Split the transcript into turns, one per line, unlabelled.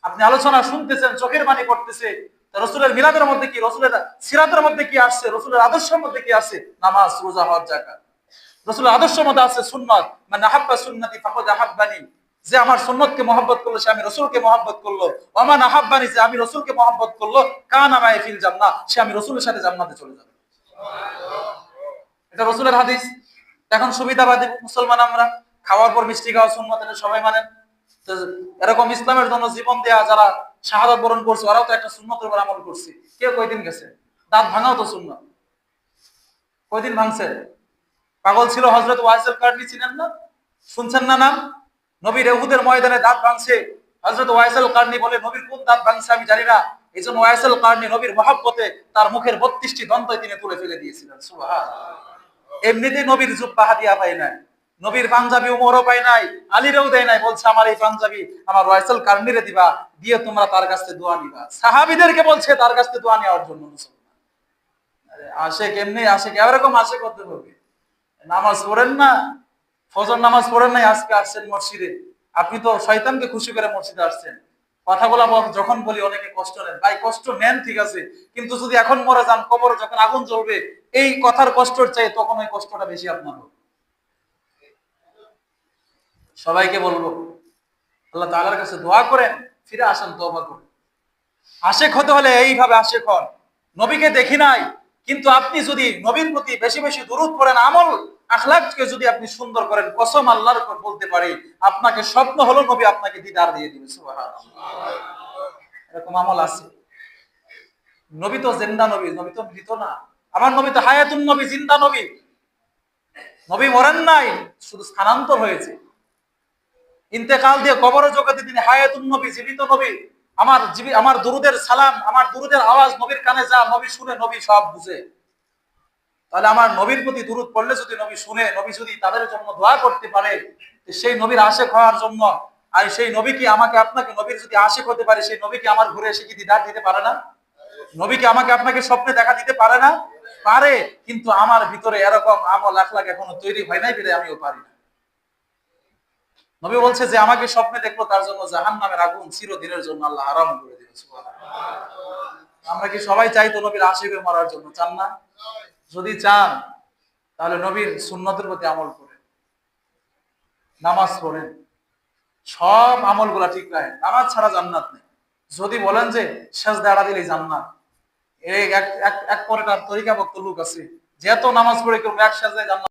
আপনি আলোচনা শুনতেছেন, চোখের পানি পড়তেছে, রসুলের মিলাদের মধ্যে কি, রসুলের সিরাতের মধ্যে কি আসছে, রসুলের আদর্শের মধ্যে কি আছে? নামাজ, রোজা, হজ, যাকাত। রসুলের আদর্শের মধ্যে আছে সুন্নাত, মানে আহাব্বা সুন্নতি ফাকাদ আহাব্বানি, যে আমার সুন্নতকে মহব্বত করলো সে আমি রসুলকে মহব্বত করলো। ওমান আহাব্বানি, যে আমি রসুলকে মহব্বত করলো, কানা মাই ফিল জান্নাহ, সে আমি রসুলের সাথে জান্নাতে চলে যাবে। এটা রসুলের হাদিস। এখন সুবিধাবাদী মুসলমান আমরা, খাওয়ার পর মিষ্টি খাওয়া সুন্নাত, এটা সবাই মানেন। তো এরকম ইসলামের জন্য জীবন দেয়া যারা শাহাদাত বরণ করছে, ওরাও তো একটা সুন্নতের উপর আমল করছে। কেউ কয়দিন গেছে? দাঁত ভাঙাও তো সুন্নাত। কয়দিন ভাঙছে? পাগল ছিল হযরত ওয়াইসিল কারনী, চিনেন না? শুনছেন না নাম? নবীর উহুদের ময়দানে দাঁত ভাঙছে হযরত ওয়াইসিল কারনী, বলে নবীর কোন দাঁত ভাঙছে আমি জানি না, এইজন্য ওয়াইসিল কারনী নবীর মহব্বতে তার মুখের 32টি দন্ত তিনি তুলে ফেলে দিয়েছিলেন। সুবহানাল্লাহ। এমনিতেই নবীর জুব্বা হাদিয়া পায় নাই, নবীর পাঞ্জাবি উমরও পায় নাই, আলীরও দেয় নাই, বলছে আমার এই পাঞ্জাবি আমার ওয়াইসিল কারনীরে দিবা, দিয়ে তোমরা তার কাছে দোয়া নিবা। সাহাবীদেরকে বলছে তার কাছে দোয়া নেওয়ার জন্য। মুসলমান আরে আশেক এমনি আশেক, এরকম আশেক করতে হবে। নামাজ পড়েন না, ফজর নামাজ পড়েন নাই, আজকে আসছেন মসজিদে। আপনি তো শয়তানকে খুশি করে মসজিদে আসছেন। কথাগুলা যখন বলি অনেকে কষ্ট নেন, ভাই কষ্ট নেন ঠিক আছে, কিন্তু যদি এখন মরে যান, কবরে যখন আগুন জ্বলবে, এই কথার কষ্টর চাই তখন ওই কষ্টটা বেশি আপনার হবে। সবাইকে বলবো আল্লাহ তাআলার কাছে দোয়া করেন, ফিরে আসেন, তওবা করেন। আশেক হতে হলে এইভাবে আশেক হন। নবীকে দেখি নাই, কিন্তু আপনি যদি নবীর প্রতি বেশি বেশি দুরূদ পড়েন, আমল আখলাককে যদি আপনি সুন্দর করেন, কসম আল্লাহর উপর বলতে পারি, আপনাকে স্বপ্ন হলো নবী আপনাকে দিদার দিয়ে দিবে। সুবহানাল্লাহ। এরকম আমল আছে। নবী তো জিন্দা নবী, নবী তো মৃত না। আমার নবী তো হায়াতুন নবী, জিন্দা নবী। নবী মরেন নাই, শুধু স্থানান্তর হয়েছে। ইন্তেকাল দিয়ে কবরের জগতে তিনি হায়াতুন নবী, জীবিত নবী। আমার দুরুদের সালাম, আমার দুরুদের আওয়াজ নবীর কানে যা, নবী শুনে, নবী সব বুঝে। তাহলে আমার নবীর প্রতি দুরুদ পড়লে যদি নবী শুনে, নবী যদি তাদের জন্য দোয়া করতে পারে, সেই নবীর আশেক হওয়ার জন্য, আর সেই নবী কি আমাকে আপনাকে, নবীর যদি আশেক হতে পারে, সেই নবী কি আমার ঘুরে এসে কি দিদার দিতে পারে না? নবী কি আমাকে আপনাকে স্বপ্নে দেখা দিতে পারে না? পারে, কিন্তু আমার ভিতরে এরকম আমল আখলাক এখনো তৈরি হয় নাই, বিধায় আমিও পারি না। নবী বলছে যে আমাকে স্বপ্নে দেখলো তার জন্য জাহান্নামের আগুন চিরদিনের জন্য আল্লাহ হারাম করে দিবে। সুবহানাল্লাহ। আমরা কি সবাই চাই তো নবীর আশিকে মরার জন্য? চান না? যদি চান তাহলে নবীর সুন্নতের প্রতি আমল করেন, নামাজ পড়েন, সব আমলগুলা ঠিক রাখেন। নামাজ ছাড়া জান্নাত নেই। যদি বলেন যে সেজদা এড়া দিলেই জান্নাত, এই এক এক এক পরে তার তরিকাভক্ত লোক আছে, যে এত নামাজ পড়ে কেউ এক সেজদায় জান্নাত